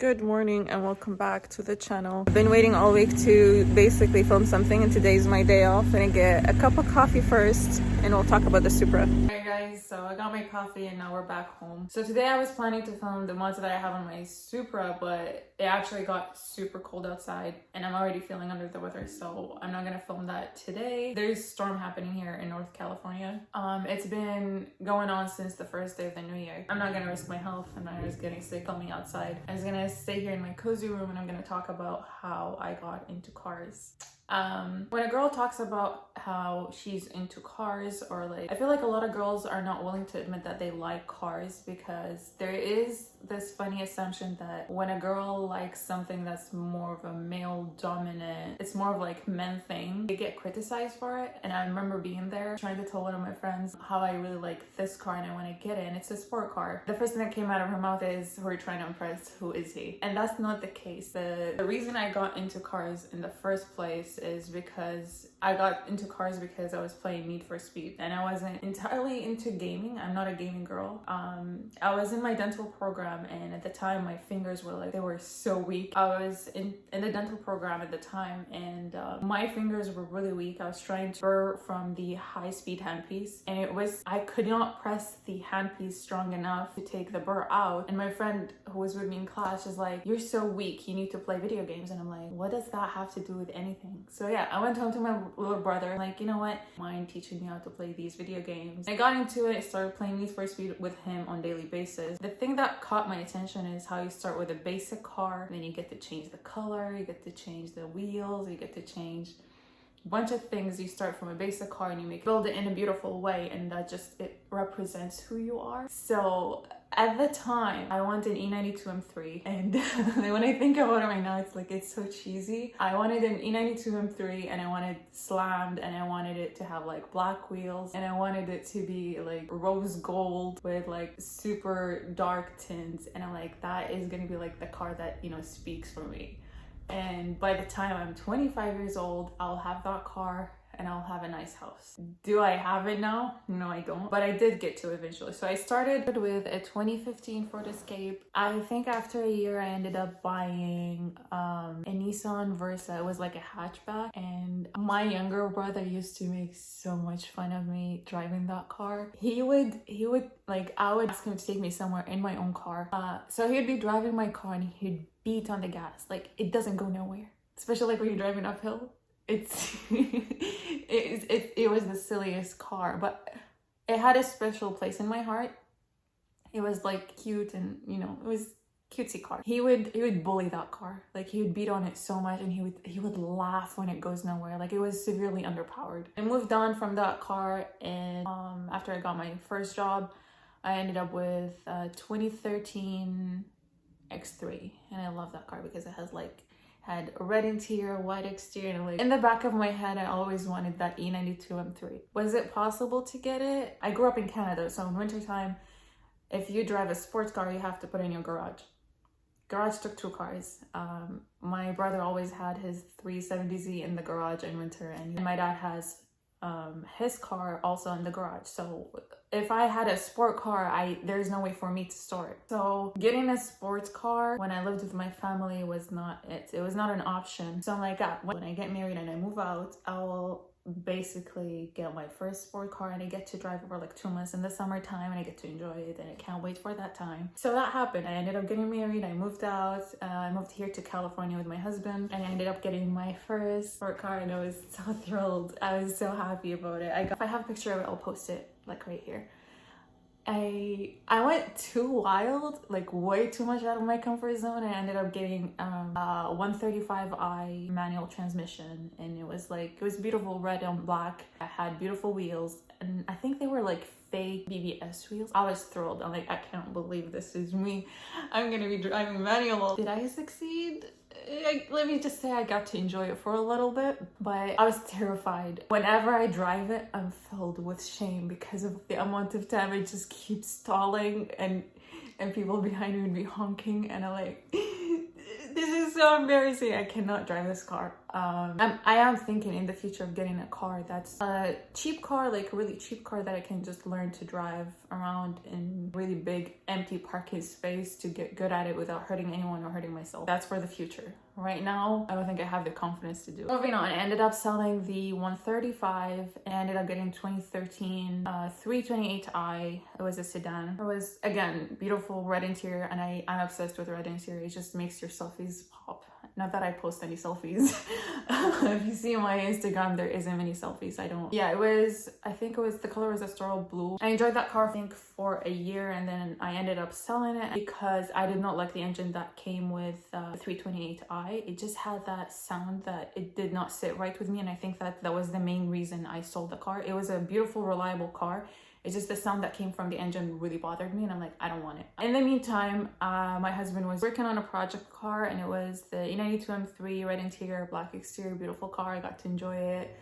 Good morning and welcome back to the channel. I've been waiting all week to basically film something, and today's my day off. I'm gonna get a cup of coffee first and we'll talk about the Supra. Alright guys, so I got my coffee and now we're back home. So today I was planning to film the mods that I have on my Supra, but it actually got super cold outside and I'm already feeling under the weather, so I'm not gonna film that today. There's a storm happening here in North California. It's been going on since the first day of the new year. I'm not gonna risk my health. I'm not just getting sick filming outside. I'm just gonna stay here in my cozy room and I'm gonna talk about how I got into cars. When a girl talks about how she's into cars, or like, I feel like a lot of girls are not willing to admit that they like cars, because there is this funny assumption that when a girl likes something that's more of a male dominant, it's more of like men thing, they get criticized for it. And I remember being there trying to tell one of my friends how I really like this car and I want to get it, and it's a sport car. The first thing that came out of her mouth is, who are you trying to impress? Who is he? And that's not the case. The reason I got into cars in the first place is because I got into cars because I was playing Need for Speed and I wasn't entirely into gaming. I'm not a gaming girl. I was in my dental program, and at the time my fingers were like, they were so weak. I was in the dental program at the time, and my fingers were really weak. I was trying to burr from the high-speed handpiece, and I could not press the handpiece strong enough to take the burr out. And my friend who was with me in class is like, you're so weak, you need to play video games. And I'm like, what does that have to do with anything? So yeah, I went home to my little brother, like, you know what, mind teaching me how to play these video games. I got into it, started playing Need for Speed with him on a daily basis. The thing that caught my attention is how you start with a basic car, then you get to change the color, you get to change the wheels, you get to change a bunch of things. You start from a basic car and you build it in a beautiful way, and that just, it represents who you are. So at the time, I wanted an E92 M3, and when I think about it right now, it's like, it's so cheesy. I wanted an E92 M3, and I wanted slammed, and I wanted it to have like black wheels, and I wanted it to be like rose gold with like super dark tints, and I'm like, that is gonna be like the car that, you know, speaks for me. And by the time I'm 25 years old, I'll have that car and I'll have a nice house. Do I have it now? No, I don't. But I did get to eventually. So I started with a 2015 Ford Escape. I think after a year, I ended up buying a Nissan Versa. It was like a hatchback. And my younger brother used to make so much fun of me driving that car. He would like, I would ask him to take me somewhere in my own car. So he'd be driving my car and he'd beat on the gas. Like, it doesn't go nowhere. Especially like when you're driving uphill. It was the silliest car, but it had a special place in my heart. It was like cute, and you know, it was cutesy car. He would bully that car. Like, he would beat on it so much, and he would laugh when it goes nowhere. Like, it was severely underpowered. I moved on from that car, and after I got my first job, I ended up with a 2013 X3, and I love that car because it had a red interior, white exterior, and like, in the back of my head, I always wanted that E92 M3. Was it possible to get it? I grew up in Canada, so in wintertime, if you drive a sports car, you have to put it in your garage. Garage took 2 cars. My brother always had his 370Z in the garage in winter, and my dad has his car also in the garage. So if I had a sport car, there's no way for me to store it. So getting a sports car when I lived with my family was not it. It was not an option. So I'm like, when I get married and I move out, I will basically get my first sport car, and I get to drive for like 2 months in the summertime, and I get to enjoy it, and I can't wait for that time. So that happened. I ended up getting married. I moved out. I moved here to California with my husband, and I ended up getting my first sport car, and I was so thrilled. I was so happy about it. If I have a picture of it, I'll post it like right here. I went too wild, like way too much out of my comfort zone. I ended up getting a 135i manual transmission, and it was beautiful red and black. I had beautiful wheels, and I think they were like fake BBS wheels. I was thrilled. I'm like, I can't believe this is me. I'm gonna be driving manual. Did I succeed? Let me just say I got to enjoy it for a little bit, but I was terrified. Whenever I drive it, I'm filled with shame because of the amount of time I just keep stalling, and people behind me would be honking, and I'm like, this is so embarrassing. I cannot drive this car. I am thinking in the future of getting a car that's a cheap car, like a really cheap car that I can just learn to drive around in really big empty parking space to get good at it without hurting anyone or hurting myself. That's for the future. Right now, I don't think I have the confidence to do it. Moving on, I ended up selling the 135 and I ended up getting 2013 328i. It was a sedan. It was, again, beautiful red interior, and I'm obsessed with red interior. It just makes your selfies pop. Not that I post any selfies. If you see my Instagram, there isn't many selfies. Yeah, I think the color was a Storal Blue. I enjoyed that car, I think, for a year, and then I ended up selling it because I did not like the engine that came with the 328i. It just had that sound that it did not sit right with me, and I think that was the main reason I sold the car. It was a beautiful, reliable car. It's just the sound that came from the engine really bothered me, and I'm like, I don't want it. In the meantime, my husband was working on a project car, and it was the E92 M3, red interior, black exterior, beautiful car. I got to enjoy it.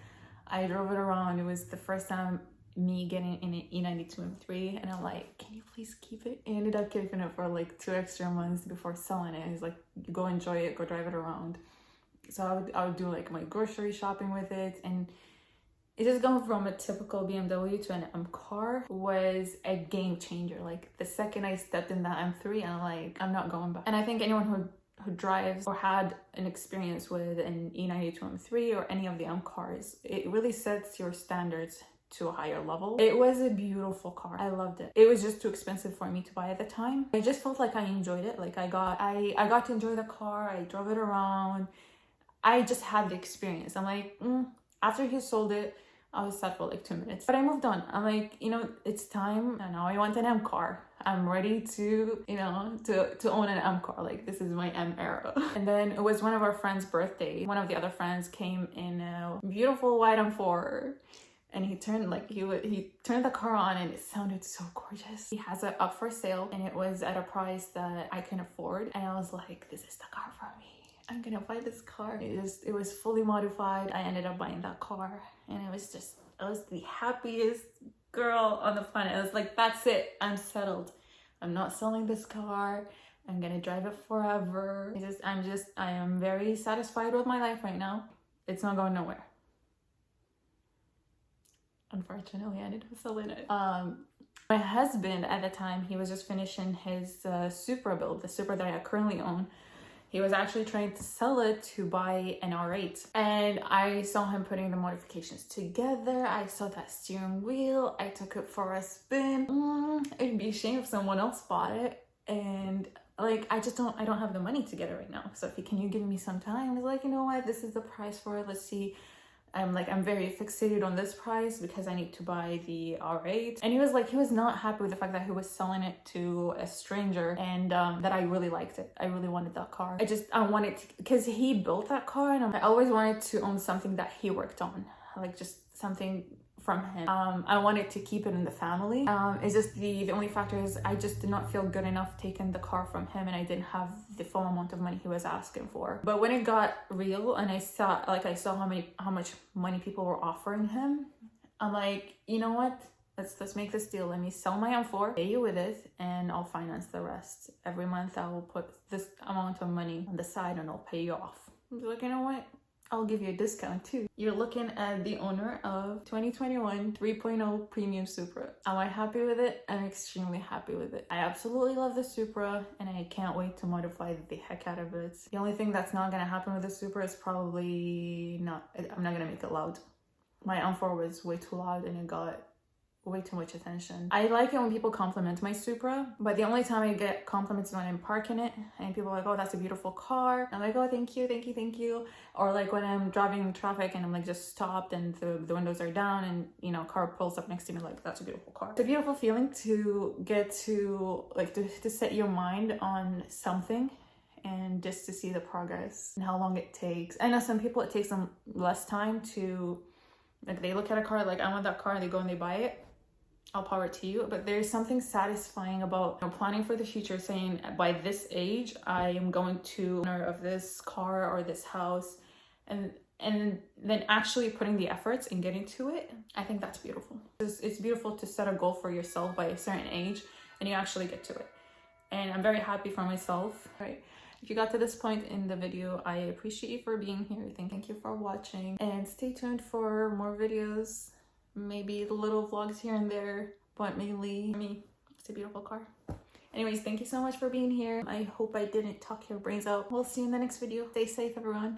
I drove it around. It was the first time me getting in an E92 M3, and I'm like, can you please keep it? I ended up keeping it for like 2 extra months before selling it. He's like, go enjoy it, go drive it around. So I would do like my grocery shopping with it, and it just going from a typical BMW to an M car was a game changer. Like the second I stepped in that M3, I'm like, I'm not going back. And I think anyone who drives or had an experience with an E92 M3 or any of the M cars, it really sets your standards to a higher level. It was a beautiful car. I loved it. It was just too expensive for me to buy at the time. I just felt like I enjoyed it. Like I got to enjoy the car. I drove it around. I just had the experience. I'm like, after he sold it, I was sad for like 2 minutes, but I moved on. I'm like, it's time. And now I want an M car. I'm ready to, to own an M car. Like this is my M era. And then it was one of our friends' birthday. One of the other friends came in a beautiful white M4. And he turned the car on, and it sounded so gorgeous. He has it up for sale, and it was at a price that I can afford. And I was like, this is the car for me. I'm gonna buy this car. It was fully modified. I ended up buying that car, and I was the happiest girl on the planet. I was like, that's it. I'm settled. I'm not selling this car. I'm gonna drive it forever. I am very satisfied with my life right now. It's not going nowhere. Unfortunately, I ended up selling it. My husband at the time, he was just finishing his Supra build, the Supra that I currently own. He was actually trying to sell it to buy an R8. And I saw him putting the modifications together. I saw that steering wheel. I took it for a spin. It'd be a shame if someone else bought it. And like, I don't have the money to get it right now. So can you give me some time? He's like, you know what? This is the price for it. Let's see. I'm very fixated on this price because I need to buy the R8. And he was not happy with the fact that he was selling it to a stranger, and that I really liked it. I really wanted that car. I wanted to, because he built that car, and I always wanted to own something that he worked on, like just something from him. I wanted to keep it in the family. It's just the only factor is I just did not feel good enough taking the car from him, and I didn't have the full amount of money he was asking for. But when it got real and I saw how much money people were offering him, I'm like, you know what? Let's make this deal. Let me sell my M4, pay you with it, and I'll finance the rest. Every month I will put this amount of money on the side and I'll pay you off. I was like, you know what? I'll give you a discount too. You're looking at the owner of 2021 3.0 Premium Supra. Am I happy with it? I'm extremely happy with it. I absolutely love the Supra, and I can't wait to modify the heck out of it. The only thing that's not gonna happen with the Supra is I'm not gonna make it loud. My M4 was way too loud, and it got way too much attention. I like it when people compliment my Supra, but the only time I get compliments is when I'm parking it and people are like, oh, that's a beautiful car. I'm like, oh, thank you, thank you, thank you. Or like when I'm driving in traffic and I'm like just stopped and the windows are down and a car pulls up next to me, like, that's a beautiful car. It's a beautiful feeling to get to to set your mind on something and just to see the progress and how long it takes. I know some people, it takes them less time to, like, they look at a car like, I want that car, and they go and they buy it. All power to you. But there's something satisfying about planning for the future, saying by this age I am going to owner of this car or this house, and then actually putting the efforts and getting to it. I think that's beautiful. It's beautiful to set a goal for yourself by a certain age and you actually get to it. And I'm very happy for myself. Right If you got to this point in the video, I appreciate you for being here. Thank you for watching, and stay tuned for more videos, maybe little vlogs here and there, but mainly me. It's a beautiful car. Anyways, thank you so much for being here. I hope I didn't talk your brains out. We'll see you in the next video. Stay safe, everyone.